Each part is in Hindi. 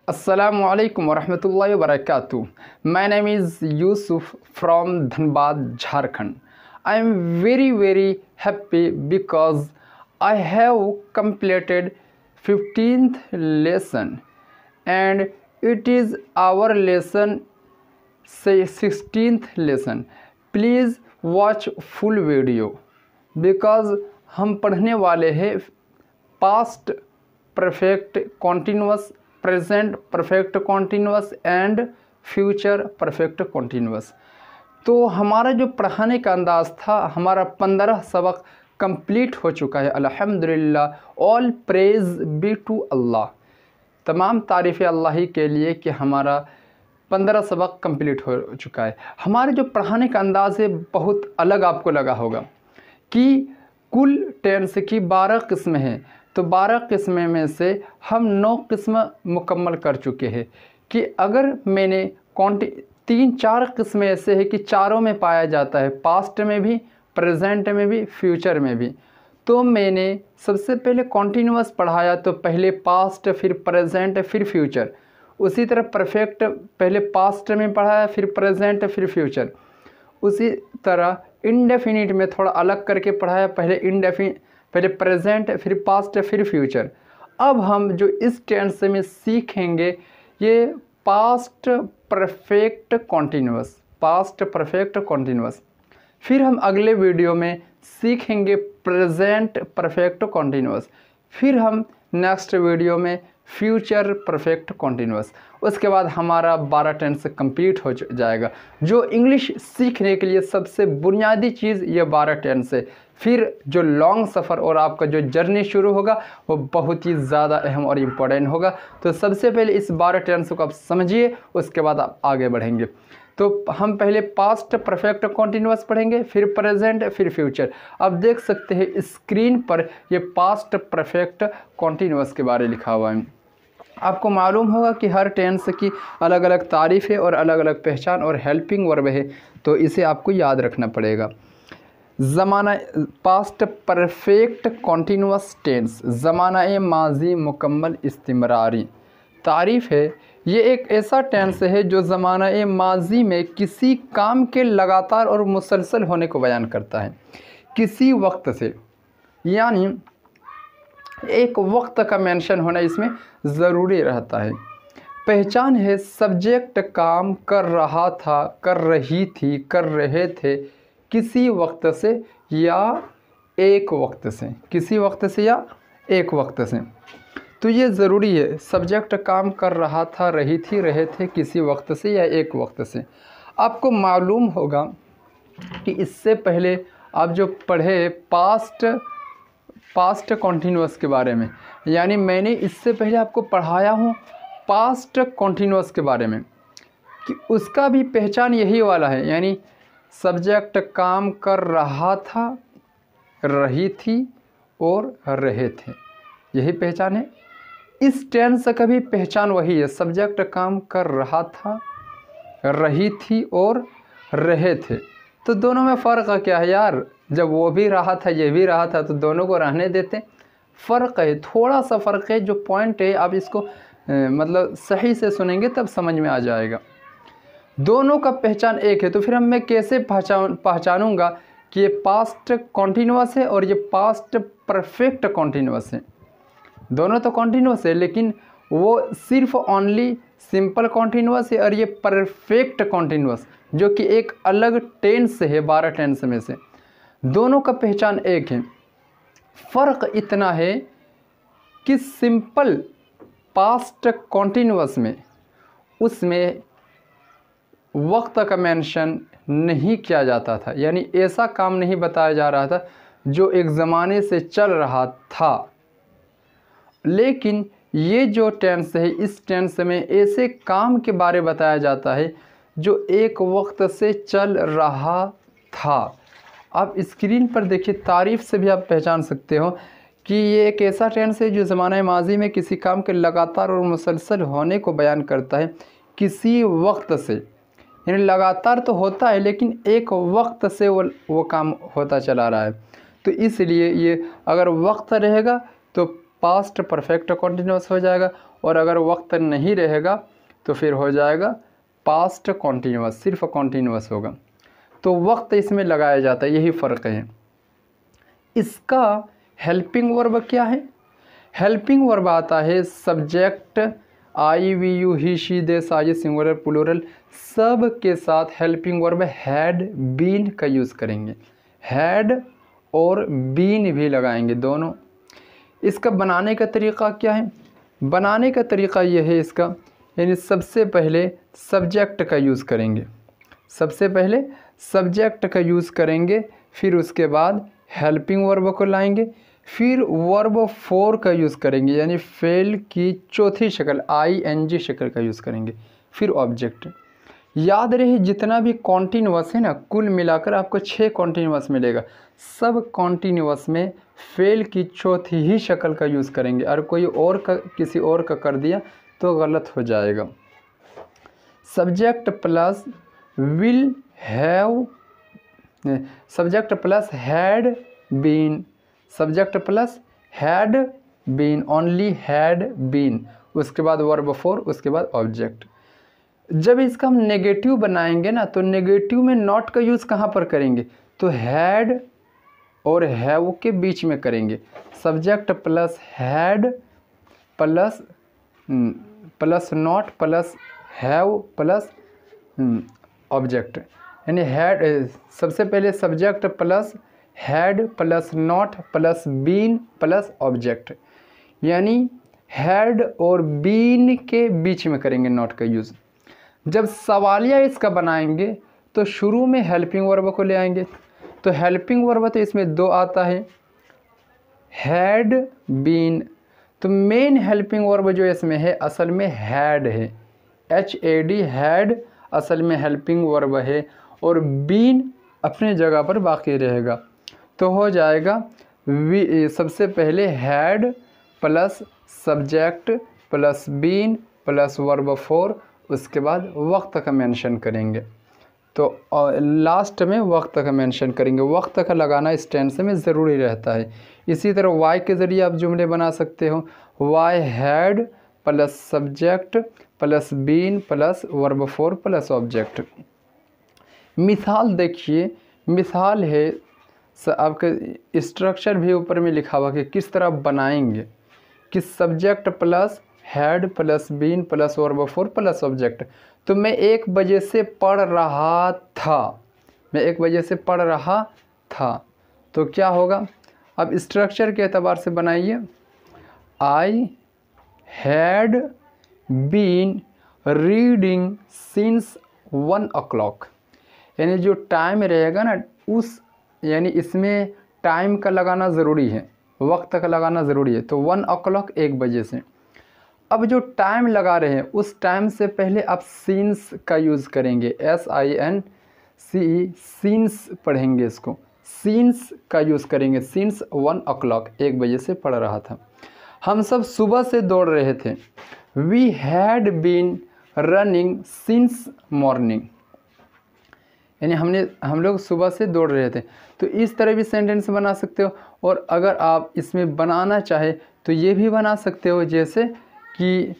Assalamu alaikum warahmatullahi wabarakatuh. My name is Yusuf from Dhanbad, Jharkhand. I am very happy because I have completed 15th lesson and it is our lesson say 16th lesson. Please watch full video because हम पढ़ने वाले हैं past perfect continuous, present perfect continuous and future perfect continuous. तो हमारा जो पढ़ाने का अंदाज़ था, हमारा 15 सबक कंप्लीट हो चुका है अल्हम्दुलिल्लाह। All praise be to Allah. तमाम तारीफ़ें अल्लाह ही के लिए कि हमारा 15 सबक कंप्लीट हो चुका है। हमारे जो पढ़ाने का अंदाज़ है बहुत अलग आपको लगा होगा कि कुल टेंस की 12 किस्में हैं, तो 12 किस्में में से हम 9 किस्म मुकम्मल कर चुके हैं। कि अगर मैंने 3-4 किस्में ऐसे हैं कि चारों में पाया जाता है, पास्ट में भी, प्रेजेंट में भी, फ्यूचर में भी। तो मैंने सबसे पहले कॉन्टिन्यूअस पढ़ाया, तो पहले पास्ट, फिर प्रेजेंट, फिर फ्यूचर। उसी तरह परफेक्ट पहले पास्ट में पढ़ाया, फिर प्रेजेंट, फिर फ्यूचर। उसी तरह इंडेफिनिट में थोड़ा अलग करके पढ़ाया, पहले प्रेजेंट, फिर पास्ट, फिर फ्यूचर। अब हम जो इस टेंस में सीखेंगे ये past perfect continuous, past perfect continuous. फिर हम अगले वीडियो में सीखेंगे प्रेजेंट परफेक्ट कॉन्टिन्यूअस। फिर हम नेक्स्ट वीडियो में फ्यूचर परफेक्ट कॉन्टिन्यूअस। उसके बाद हमारा 12 टेंस कंप्लीट हो जाएगा। जो इंग्लिश सीखने के लिए सबसे बुनियादी चीज़ ये 12 टेंस है। फिर जो लॉन्ग सफ़र और आपका जो जर्नी शुरू होगा वो बहुत ही ज़्यादा अहम और इम्पोर्टेंट होगा। तो सबसे पहले इस 12 टेंस को आप समझिए, उसके बाद आप आगे बढ़ेंगे। तो हम पहले पास्ट परफेक्ट कॉन्टिन्यूअस पढ़ेंगे, फिर प्रेजेंट, फिर फ्यूचर। अब देख सकते हैं स्क्रीन पर ये पास्ट परफेक्ट कॉन्टिन्यूअस के बारे में लिखा हुआ है। आपको मालूम होगा कि हर टेंस की अलग अलग तारीफ़ है और अलग अलग पहचान और हेल्पिंग वर्ब है, तो इसे आपको याद रखना पड़ेगा। ज़माना पास्ट परफेक्ट कॉन्टिन्यूअस टेंस, ज़माना माजी मुकम्मल इस्तिमरारी। तारीफ़ है, ये एक ऐसा टेंस है जो ज़माना माजी में किसी काम के लगातार और मुसलसल होने को बयान करता है, किसी वक्त से, यानी एक वक्त का मेंशन होना इसमें ज़रूरी रहता है। पहचान है, सब्जेक्ट काम कर रहा था, कर रही थी, कर रहे थे, किसी वक्त से या एक वक्त से, किसी वक्त से या एक वक्त से। तो ये ज़रूरी है, सब्जेक्ट काम कर रहा था, रही थी, रहे थे, किसी वक्त से या एक वक्त से। आपको मालूम होगा कि इससे पहले आप जो पढ़े पास्ट कॉन्टिन्यूअस के बारे में, यानी मैंने इससे पहले आपको पढ़ाया हूँ पास्ट कॉन्टिन्यूअस के बारे में, कि उसका भी पहचान यही वाला है, यानी सब्जेक्ट काम कर रहा था, रही थी और रहे थे, यही पहचान है। इस टेंस का भी पहचान वही है, सब्जेक्ट काम कर रहा था, रही थी और रहे थे। तो दोनों में फ़र्क क्या है यार? जब वो भी रहा था, ये भी रहा था, तो दोनों को रहने देते। फ़र्क है, थोड़ा सा फ़र्क है। जो पॉइंट है आप इसको मतलब सही से सुनेंगे तब समझ में आ जाएगा। दोनों का पहचान एक है, तो फिर मैं कैसे पहचानूंगा कि ये पास्ट कॉन्टिन्यूअस है और ये पास्ट परफेक्ट कॉन्टिन्यूअस है? दोनों तो कॉन्टिन्यूअस है, लेकिन वो सिर्फ ओनली सिंपल कॉन्टिन्यूअस है और ये परफेक्ट कॉन्टिन्यूअस जो कि एक अलग टेंस है 12 टेंस में से। दोनों का पहचान एक है। फ़र्क इतना है कि सिंपल पास्ट कॉन्टिन्यूअस में उसमें वक्त का मेंशन नहीं किया जाता था, यानी ऐसा काम नहीं बताया जा रहा था जो एक ज़माने से चल रहा था। लेकिन ये जो टेंस है, इस टेंस में ऐसे काम के बारे बताया जाता है जो एक वक्त से चल रहा था। आप स्क्रीन पर देखिए, तारीफ़ से भी आप पहचान सकते हो कि ये एक ऐसा टेंस है जो ज़माना माजी में किसी काम के लगातार और मुसलसल होने को बयान करता है, किसी वक्त से, यानी लगातार तो होता है लेकिन एक वक्त से वो काम होता चला रहा है। तो इसलिए ये अगर वक्त रहेगा तो पास्ट परफेक्ट कॉन्टिन्यूअस हो जाएगा, और अगर वक्त नहीं रहेगा तो फिर हो जाएगा पास्ट कॉन्टीन्यूअस, सिर्फ कॉन्टीन्यूअस होगा। तो वक्त इसमें लगाया जाता है, यही फ़र्क है। इसका हेल्पिंग वर्ब क्या है? हेल्पिंग वर्ब आता है subject I, we, you, he, she, they, साजिश, सिंगुलर, प्लूरल, सब के साथ हेल्पिंग वर्ब हैड बीन का यूज़ करेंगे। हैड और बीन भी लगाएंगे दोनों। इसका बनाने का तरीक़ा क्या है? बनाने का तरीक़ा यह है इसका, यानी सबसे पहले सब्जेक्ट का यूज़ करेंगे, सबसे पहले सब्जेक्ट का यूज़ करेंगे, फिर उसके बाद हेल्पिंग वर्ब को लाएंगे, फिर वर्ब फोर का यूज़ करेंगे, यानी फेल की चौथी शक्ल ING शक्ल का यूज़ करेंगे, फिर ऑब्जेक्ट। याद रहे जितना भी कॉन्टीन्यूअस है ना, कुल मिलाकर आपको 6 कॉन्टीन्यूअस मिलेगा। सब कॉन्टीन्यूअस में फेल की चौथी ही शक्ल का यूज़ करेंगे, और कोई और का किसी और का कर दिया तो गलत हो जाएगा। Subject plus will have, subject plus had been, subject plus had been, only had been, उसके बाद वर्ब फोर, उसके बाद ऑब्जेक्ट। जब इसका हम नेगेटिव बनाएंगे ना, तो नेगेटिव में नॉट का यूज़ कहाँ पर करेंगे? तो हैड और हैव के बीच में करेंगे। Subject plus had plus plus not plus have plus object, यानी हैड, सबसे पहले subject plus had plus not plus been plus object, यानी हैड और बीन के बीच में करेंगे नॉट का यूज़। जब सवालिया इसका बनाएंगे तो शुरू में हेल्पिंग वर्ब को ले आएंगे। तो हेल्पिंग वर्ब तो इसमें 2 आता है, हैड बीन। तो मेन हेल्पिंग वर्ब जो इसमें है असल में हैड है, HAD हैड असल में हेल्पिंग वर्ब है, और बीन अपने जगह पर बाकी रहेगा। तो हो जाएगा सबसे पहले had plus subject plus been plus verb four, उसके बाद वक्त का मेंशन करेंगे। तो लास्ट में वक्त का मेंशन करेंगे। वक्त का लगाना इस टेंस में ज़रूरी रहता है। इसी तरह वाई के ज़रिए आप जुमले बना सकते हो, why had plus subject plus been plus verb four plus object. मिसाल देखिए, मिसाल है आपके स्ट्रक्चर भी ऊपर में लिखा हुआ कि किस तरह बनाएंगे, कि subject plus had plus been plus verb four plus object. तो मैं 1 बजे से पढ़ रहा था, मैं 1 बजे से पढ़ रहा था, तो क्या होगा? अब स्ट्रक्चर के एतबार से बनाइए, I had been reading since 1 o'clock, यानी जो टाइम रहेगा ना उस, यानी इसमें टाइम का लगाना ज़रूरी है, वक्त का लगाना ज़रूरी है। तो 1 o'clock 1 बजे से। अब जो टाइम लगा रहे हैं उस टाइम से पहले आप सीन्स का यूज़ करेंगे, SINCE, सीन्स पढ़ेंगे इसको, सीन्स का यूज़ करेंगे। सीन्स 1 o'clock 1 बजे से पढ़ रहा था। हम सब सुबह से दौड़ रहे थे, we had been running since morning, यानी हम लोग सुबह से दौड़ रहे थे। तो इस तरह भी सेंटेंस बना सकते हो। और अगर आप इसमें बनाना चाहे तो ये भी बना सकते हो, जैसे कि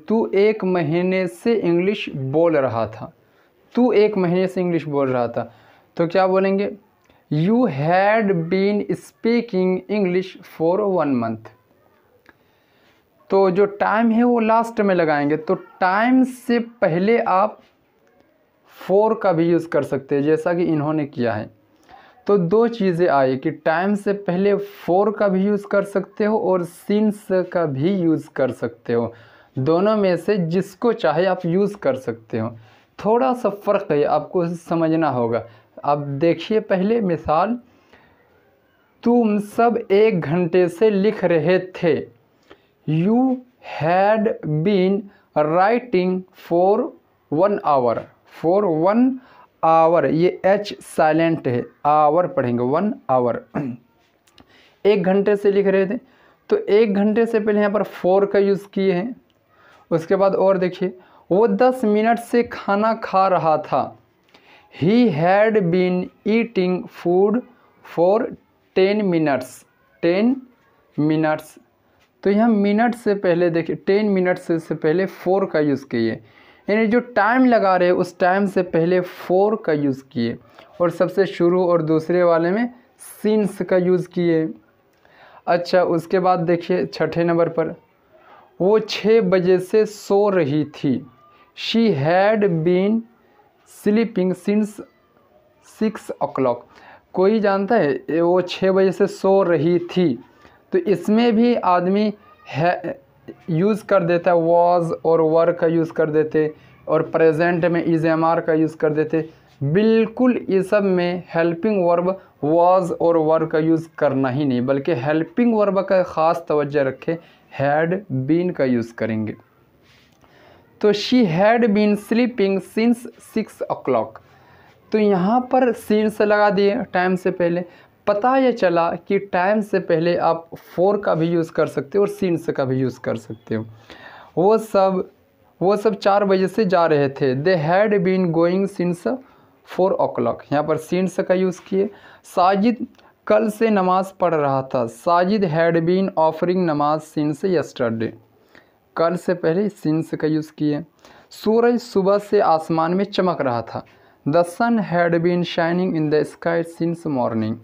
तू 1 महीने से इंग्लिश बोल रहा था, तू 1 महीने से इंग्लिश बोल रहा था, तो क्या बोलेंगे? You had been speaking English for 1 month। तो जो टाइम है वो लास्ट में लगाएंगे। तो टाइम से पहले आप फोर का भी यूज़ कर सकते हैं, जैसा कि इन्होंने किया है। तो 2 चीज़ें आई कि टाइम से पहले फोर का भी यूज़ कर सकते हो और सिंस का भी यूज़ कर सकते हो। दोनों में से जिसको चाहे आप यूज़ कर सकते हो। थोड़ा सा फ़र्क है, आपको समझना होगा। अब देखिए पहले मिसाल, तुम सब 1 घंटे से लिख रहे थे, you had been writing for 1 hour, for 1 hour, ये H साइलेंट है, आवर पढ़ेंगे, 1 hour। 1 घंटे से लिख रहे थे, तो 1 घंटे से पहले यहाँ पर फोर का यूज़ किए हैं। उसके बाद और देखिए, वो 10 मिनट से खाना खा रहा था, he had been eating food for 10 minutes, 10 minutes। तो यहाँ मिनट से पहले देखिए 10 मिनट से पहले 4 का यूज़ किए, यानी जो टाइम लगा रहे उस टाइम से पहले 4 का यूज़ किए, और सबसे शुरू और दूसरे वाले में सिंस का यूज़ किए। अच्छा, उसके बाद देखिए छठे नंबर पर, वो 6 बजे से सो रही थी। She had been sleeping since 6 o'clock। कोई जानता है वो 6 बजे से सो रही थी, तो इसमें भी आदमी है यूज़ कर देता है, वॉज और वर का यूज़ कर देते, और प्रेजेंट में इज एम आर का यूज़ कर देते। बिल्कुल ये सब में हेल्पिंग वर्ब वॉज और वर का यूज़ करना ही नहीं, बल्कि हेल्पिंग वर्ब का ख़ास तवज्जो रखें, हैड बीन का यूज़ करेंगे। तो she had been sleeping since 6 o'clock। तो यहाँ पर सिंस लगा दिए टाइम से पहले। पता ये चला कि टाइम से पहले आप 4 का भी यूज़ कर सकते हो और सिंस का भी यूज़ कर सकते हो। वो सब 4 बजे से जा रहे थे। They had been going since 4 o'clock। यहाँ पर सिंस का यूज़ किए। साजिद कल से नमाज़ पढ़ रहा था। साजिद हैड बीन ऑफरिंग नमाज सिंस यस्टरडे। कल से पहले सिंस का यूज़ किए। सूरज सुबह से आसमान में चमक रहा था। The sun had been shining in the sky since morning.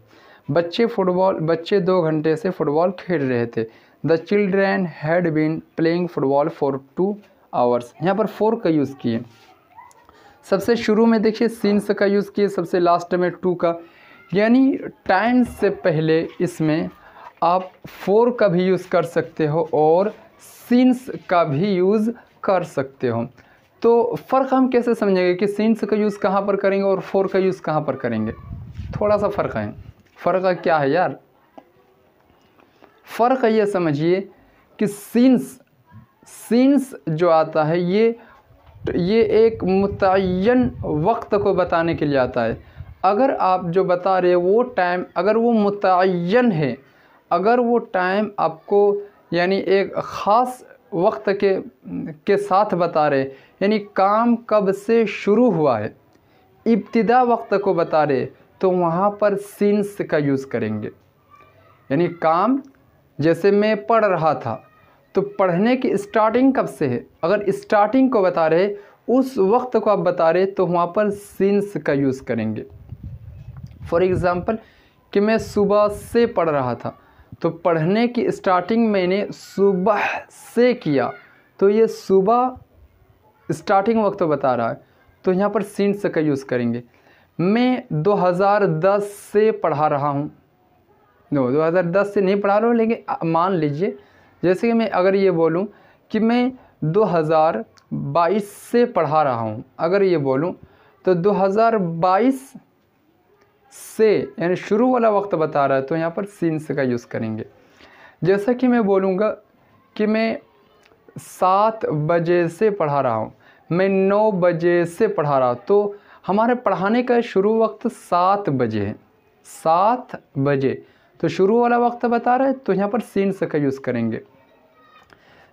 बच्चे 2 घंटे से फुटबॉल खेल रहे थे। The children had been playing football for 2 hours। यहाँ पर 4 का यूज़ किए। सबसे शुरू में देखिए सिंस का यूज़ किए, सबसे लास्ट में 2 का, यानी टाइम से पहले इसमें आप 4 का भी यूज़ कर सकते हो और सिंस का भी यूज़ कर सकते हो। तो फ़र्क हम कैसे समझेंगे कि सिंस का यूज़ कहाँ पर करेंगे और 4 का यूज़ कहाँ पर करेंगे? थोड़ा सा फ़र्क है। फ़र्क क्या है यार? फ़र्क ये समझिए कि सिंस जो आता है ये एक मुतय्यन वक्त को बताने के लिए आता है। अगर आप जो बता रहे हैं वो टाइम अगर वो मुतय्यन है, अगर वो टाइम आपको यानी एक ख़ास वक्त के साथ बता रहे, यानी काम कब से शुरू हुआ है, इब्तिदा वक्त को बता रहे, तो वहाँ पर सिंस का यूज़ करेंगे। यानी काम जैसे मैं पढ़ रहा था, तो पढ़ने की स्टार्टिंग कब से है, अगर स्टार्टिंग को बता रहे, उस वक्त को आप बता रहे, तो वहाँ पर सिंस का यूज़ करेंगे। फॉर एग्ज़ाम्पल कि मैं सुबह से पढ़ रहा था, तो पढ़ने की स्टार्टिंग मैंने सुबह से किया, तो ये सुबह स्टार्टिंग वक्त बता रहा है, तो यहाँ पर सिंस का यूज़ करेंगे। मैं 2010 से पढ़ा रहा हूँ। 2010 से नहीं पढ़ा रहा हूँ, लेकिन मान लीजिए जैसे कि मैं अगर ये बोलूँ कि मैं 2022 से पढ़ा रहा हूँ, अगर ये बोलूँ तो 2022 से यानी शुरू वाला वक्त बता रहा है, तो यहाँ पर सिंस का यूज़ करेंगे। जैसा कि मैं बोलूँगा कि मैं 7 बजे से पढ़ा रहा हूँ, मैं 9 बजे से पढ़ा रहा हूँ, तो हमारे पढ़ाने का शुरू वक्त 7 बजे है। 7 बजे तो शुरू वाला वक्त बता रहा है, तो यहाँ पर सिंस का यूज़ करेंगे।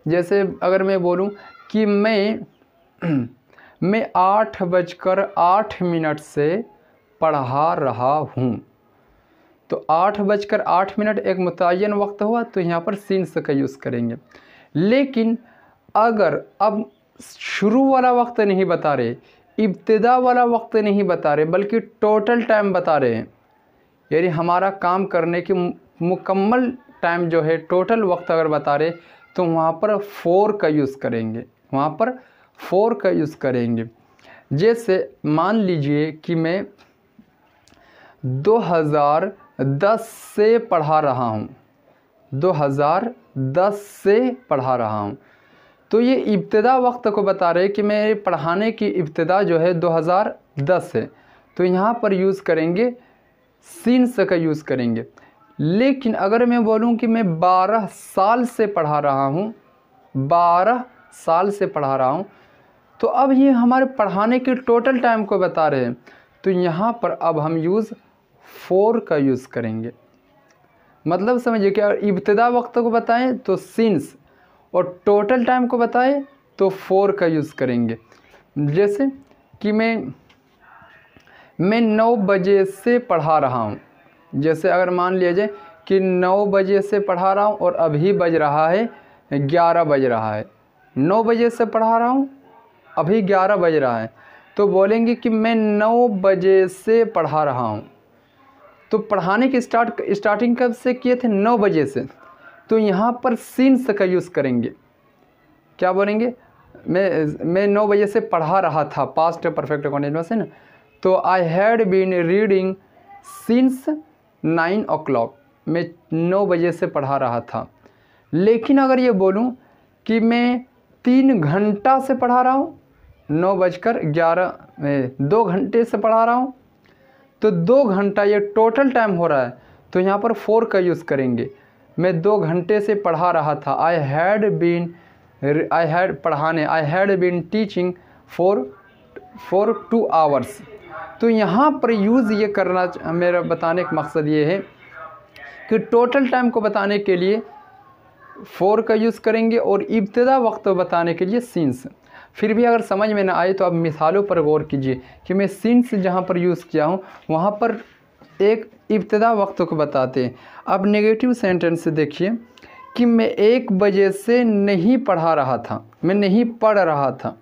जैसे अगर मैं बोलूँ कि मैं 8:08 से पढ़ा रहा हूँ, तो 8:08 एक मुतय्यन वक्त हुआ, तो यहाँ पर सिंस का यूज़ करेंगे। लेकिन अगर अब शुरू वाला वक्त नहीं बता रहे, इब्तिदा वाला वक्त नहीं बता रहे, बल्कि टोटल टाइम बता रहे हैं, यानी हमारा काम करने की मुकम्मल टाइम जो है, टोटल वक्त अगर बता रहे, तो वहाँ पर 4 का यूज़ करेंगे। वहाँ पर 4 का यूज़ करेंगे। जैसे मान लीजिए कि मैं 2010 से पढ़ा रहा हूँ, 2010 से पढ़ा रहा हूँ, तो ये इब्तिदा वक्त को बता रहे कि मेरे पढ़ाने की इब्तिदा जो है 2010 है, तो यहाँ पर यूज़ करेंगे, सिंस का यूज़ करेंगे। लेकिन अगर मैं बोलूँ कि मैं 12 साल से पढ़ा रहा हूँ, 12 साल से पढ़ा रहा हूँ, तो अब ये हमारे पढ़ाने के टोटल टाइम को बता रहे हैं, तो यहाँ पर अब हम यूज़ 4 का यूज़ करेंगे। मतलब समझिए कि अगर इब्तिदा वक्त को बताएं तो सिंस, और टोटल टाइम को बताएं तो 4 का यूज़ करेंगे। जैसे कि मैं 9 बजे से पढ़ा रहा हूँ, जैसे अगर मान लिया जाए कि 9 बजे से पढ़ा रहा हूँ और अभी बज रहा है 11 बज रहा है। 9 बजे से पढ़ा रहा हूँ, अभी 11 बज रहा है, तो बोलेंगे कि मैं 9 बजे से पढ़ा रहा हूँ। तो पढ़ाने की स्टार्टिंग कब से किए थे? 9 बजे से। तो यहाँ पर सिंस का यूज़ करेंगे। क्या बोलेंगे? मैं 9 बजे से पढ़ा रहा था, पास्ट परफेक्ट कंटिन्यूअस है ना। तो I had been reading since 9 o'clock, मैं 9 बजे से पढ़ा रहा था। लेकिन अगर ये बोलूँ कि मैं 3 घंटा से पढ़ा रहा हूँ, 9:11 में 2 घंटे से पढ़ा रहा हूँ, तो 2 घंटा ये टोटल टाइम हो रहा है, तो यहाँ पर 4 का यूज़ करेंगे। मैं 2 घंटे से पढ़ा रहा था। I had been teaching for 2 hours। तो यहाँ पर यूज़ ये करना, मेरा बताने का मकसद ये है कि टोटल टाइम को बताने के लिए 4 का यूज़ करेंगे और इब्तिदा वक्त बताने के लिए सिंस। फिर भी अगर समझ में ना आए तो आप मिसालों पर गौर कीजिए कि मैं सिंस जहाँ पर यूज़ किया हूँ वहाँ पर एक इब्तिदा वक्त को बताते हैं। अब नेगेटिव सेंटेंस से देखिए कि मैं 1 बजे से नहीं पढ़ा रहा था, मैं नहीं पढ़ रहा था।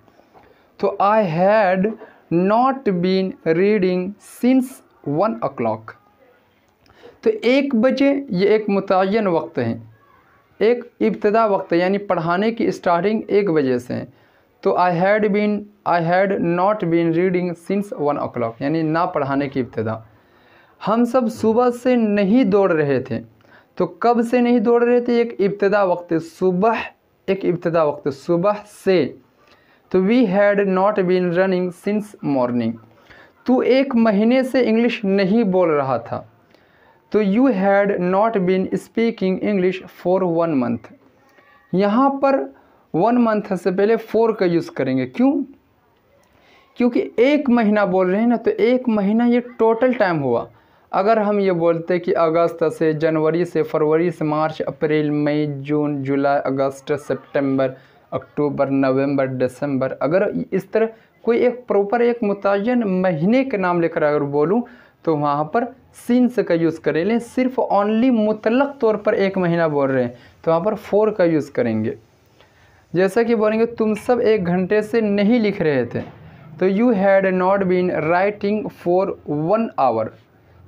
तो I had not been reading since 1 o'clock। तो 1 बजे ये एक मुतय्यन वक्त है, एक इब्तिदा वक्त है, यानी पढ़ाने की स्टार्टिंग 1 बजे से है। तो I had not been reading since 1 o'clock, यानी ना पढ़ाने की इब्तिदा। हम सब सुबह से नहीं दौड़ रहे थे। तो कब से नहीं दौड़ रहे थे? एक इब्तिदा वक्त, सुबह, एक इब्तिदा वक्त सुबह से। तो we had not been running since morning. तू 1 महीने से इंग्लिश नहीं बोल रहा था। तो you had not been speaking English for 1 month। यहाँ पर 1 month से पहले 4 का यूज़ करेंगे। क्यों? क्योंकि 1 महीना बोल रहे हैं ना, तो 1 महीना ये टोटल टाइम हुआ। अगर हम ये बोलते कि अगस्त से, जनवरी से, फरवरी से, मार्च, अप्रैल, मई, जून, जुलाई, अगस्त, सितंबर, अक्टूबर, नवंबर, दिसंबर, अगर इस तरह कोई एक प्रॉपर एक मुतय्यन महीने के नाम लेकर अगर बोलूँ तो वहाँ पर सिंस का यूज़ करेंगे। सिर्फ ओनली मुतलक तौर पर 1 महीना बोल रहे हैं तो वहाँ पर 4 का यूज़ करेंगे। जैसा कि बोलेंगे तुम सब 1 घंटे से नहीं लिख रहे थे। तो you had not been writing for 1 hour।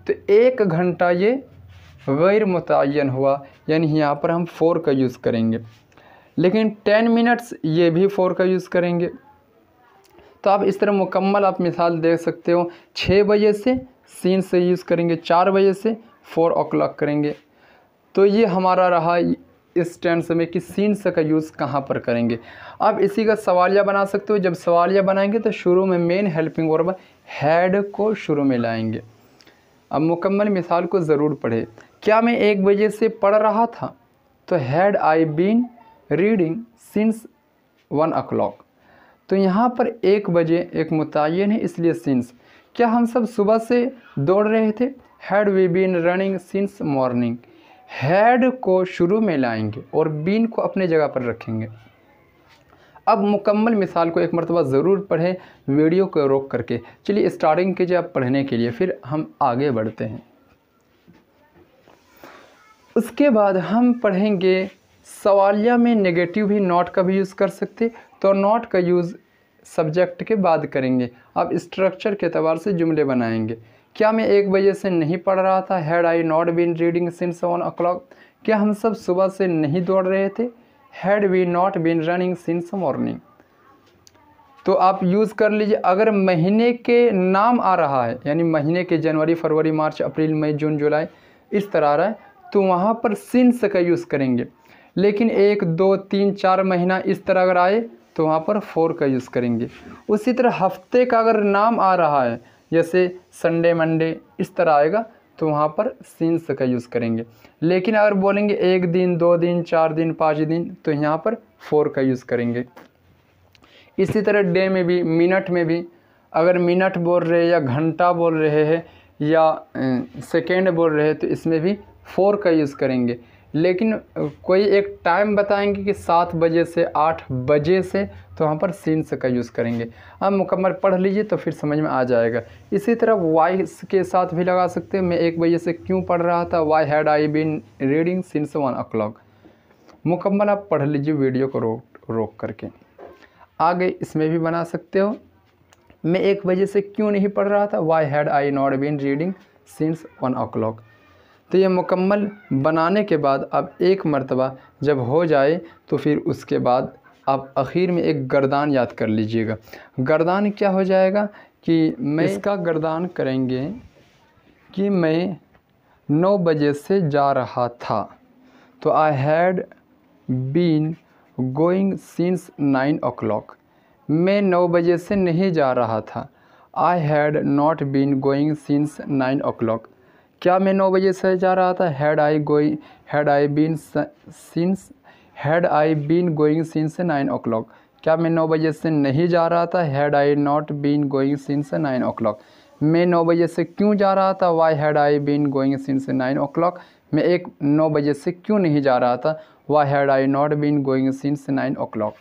तो 1 घंटा ये गैर मुतय्यन हुआ, यानी यहाँ पर हम 4 का यूज़ करेंगे। लेकिन 10 minutes ये भी 4 का यूज़ करेंगे। तो आप इस तरह मुकम्मल आप मिसाल देख सकते हो। 6 बजे से सीन से यूज़ करेंगे, 4 बजे से 4 o'clock करेंगे। तो ये हमारा रहा इस टेंस में कि सीन्स का यूज़ कहाँ पर करेंगे। आप इसी का सवालिया बना सकते हो। जब सवालिया बनाएंगे तो शुरू में मेन हेल्पिंग वर्ब हैड को शुरू में लाएंगे। अब मुकम्मल मिसाल को ज़रूर पढ़े। क्या मैं 1 बजे से पढ़ रहा था? तो had I been reading since 1 o'clock। तो यहाँ पर 1 बजे एक मुतय्यन है, इसलिए सिंस। क्या हम सब सुबह से दौड़ रहे थे? Had we been running since morning. Had को शुरू में लाएंगे और बीन को अपने जगह पर रखेंगे। अब मुकम्मल मिसाल को एक मरतबा ज़रूर पढ़ें, वीडियो को रोक करके। चलिए स्टार्टिंग कीजिए आप पढ़ने के लिए, फिर हम आगे बढ़ते हैं। उसके बाद हम पढ़ेंगे सवालिया में नेगेटिव भी नॉट का भी यूज़ कर सकते, तो नॉट का यूज़ सब्जेक्ट के बाद करेंगे। आप स्ट्रक्चर के एतबार से जुमले बनाएंगे। क्या मैं 1 बजे से नहीं पढ़ रहा था? Had I not been reading since 1 o'clock। क्या हम सब सुबह से नहीं दौड़ रहे थे? Had we not been running since morning. तो आप यूज़ कर लीजिए। अगर महीने के नाम आ रहा है, यानी महीने के जनवरी, फरवरी, मार्च, अप्रैल, मई, जून, जुलाई इस तरह आ रहा है, तो वहाँ पर सिंस का यूज़ करेंगे। लेकिन 1, 2, 3, 4 महीना इस तरह अगर आए तो वहाँ पर 4 का यूज़ करेंगे। उसी तरह हफ्ते का अगर नाम आ रहा है, जैसे संडे, मंडे इस तरह आएगा, तो वहाँ पर सिंस का यूज़ करेंगे। लेकिन अगर बोलेंगे 1 दिन, 2 दिन, 4 दिन, 5 दिन, तो यहाँ पर 4 का यूज़ करेंगे। इसी तरह डे में भी, मिनट में भी, अगर मिनट बोल रहे हैं या घंटा बोल रहे हैं या सेकेंड बोल रहे हैं तो इसमें भी 4 का यूज़ करेंगे। लेकिन कोई एक टाइम बताएंगे कि 7 बजे से 8 बजे से, तो वहाँ पर सीन्स का यूज़ करेंगे। अब मुकम्मल पढ़ लीजिए तो फिर समझ में आ जाएगा। इसी तरह वाई के साथ भी लगा सकते हैं। मैं 1 बजे से क्यों पढ़ रहा था, why had I been reading since 1 o'clock। मुकम्मल आप पढ़ लीजिए वीडियो को रोक करके। आगे इसमें भी बना सकते हो, मैं 1 बजे से क्यों नहीं पढ़ रहा था, why had I not been reading since 1 o'clock। तो ये मुकम्मल बनाने के बाद अब एक मर्तबा जब हो जाए तो फिर उसके बाद आप आखिर में एक गर्दान याद कर लीजिएगा। गर्दान क्या हो जाएगा कि मैं इसका गर्दान करेंगे कि मैं 9 बजे से जा रहा था, तो I had been going since 9 o'clock। मैं 9 बजे से नहीं जा रहा था, I had not been going since 9 o'clock। क्या मैं 9 बजे से जा रहा था, had I been going since 9 o'clock। क्या मैं 9 बजे से नहीं जा रहा था, had I not been going since 9 o'clock। मैं 9 बजे से क्यों जा रहा था, why had I been going since 9 o'clock। मैं 9 बजे से क्यों नहीं जा रहा था, why had I not been going since 9 o'clock।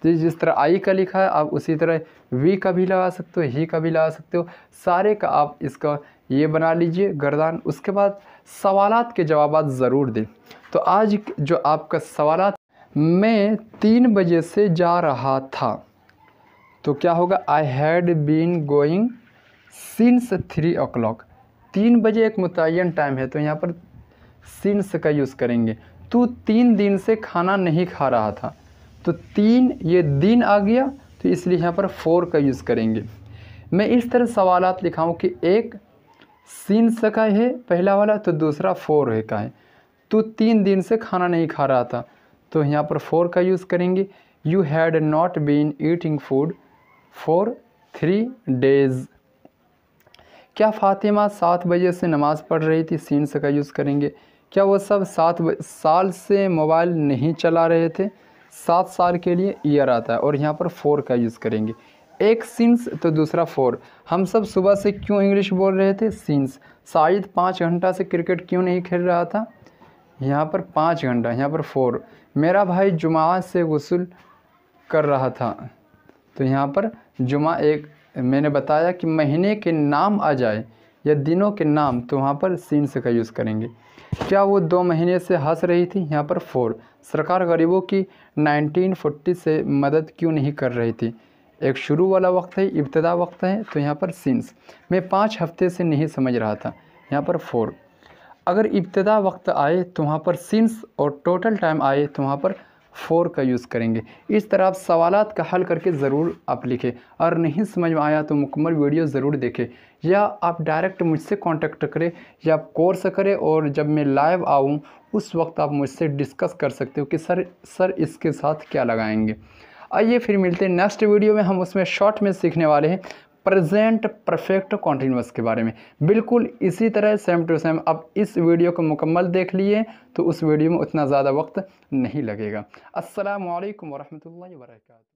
तो जिस तरह आई का लिखा है आप उसी तरह वी का भी लगा सकते हो, ही का भी लगा सकते हो। सारे का आप इसका ये बना लीजिए गर्दान। उसके बाद सवालात के जवाबात ज़रूर दें। तो आज जो आपका सवालात, मैं 3 बजे से जा रहा था, तो क्या होगा, I had been going since 3 o'clock। 3 बजे एक मुतय्यन टाइम है, तो यहाँ पर सिंस का यूज़ करेंगे। तू 3 दिन से खाना नहीं खा रहा था, तो 3 ये दिन आ गया, तो इसलिए यहाँ पर 4 का यूज़ करेंगे। मैं इस तरह सवालात लिखाऊं कि एक सिंस का है पहला वाला, तो दूसरा 4 है का है। तो 3 दिन से खाना नहीं खा रहा था, तो यहाँ पर 4 का यूज़ करेंगे। You had not been eating food for 3 days। क्या फ़ातिमा 7 बजे से नमाज़ पढ़ रही थी, सिंस का यूज़ करेंगे। क्या वो सब 7 साल से मोबाइल नहीं चला रहे थे, 7 साल के लिए ईयर आता है, और यहाँ पर 4 का यूज़ करेंगे। एक सिंस तो दूसरा 4। हम सब सुबह से क्यों इंग्लिश बोल रहे थे, सिंस। शायद 5 घंटा से क्रिकेट क्यों नहीं खेल रहा था, यहाँ पर 5 घंटा, यहाँ पर 4। मेरा भाई जुमा से गुस्ल कर रहा था, तो यहाँ पर जुमा एक मैंने बताया कि महीने के नाम आ जाए या दिनों के नाम, तो वहाँ पर सिंस का यूज़ करेंगे। क्या वो 2 महीने से हंस रही थी, यहाँ पर 4। सरकार गरीबों की 1940 से मदद क्यों नहीं कर रही थी, एक शुरू वाला वक्त है, इब्तदा वक्त है, तो यहाँ पर सिंस। मैं 5 हफ्ते से नहीं समझ रहा था, यहाँ पर 4। अगर इब्तदा वक्त आए तो वहाँ पर सिंस, और टोटल टाइम आए तो वहाँ पर 4 का यूज़ करेंगे। इस तरह आप सवालात का हल करके ज़रूर आप लिखें, और नहीं समझ में आया तो मुकम्मल वीडियो ज़रूर देखें, या आप डायरेक्ट मुझसे कांटेक्ट करें, या आप कोर्स करें, और जब मैं लाइव आऊँ उस वक्त आप मुझसे डिस्कस कर सकते हो कि सर इसके साथ क्या लगाएंगे। आइए फिर मिलते हैं नेक्स्ट वीडियो में। हम उसमें शॉर्ट में सीखने वाले हैं प्रेजेंट परफेक्ट कॉन्टिन्यूअस के बारे में, बिल्कुल इसी तरह सेम टू सेम। आप इस वीडियो को मुकम्मल देख लिए तो उस वीडियो में उतना ज़्यादा वक्त नहीं लगेगा। अस्सलामु अलैकुम वरहमतुल्लाहि वबरकातुहू।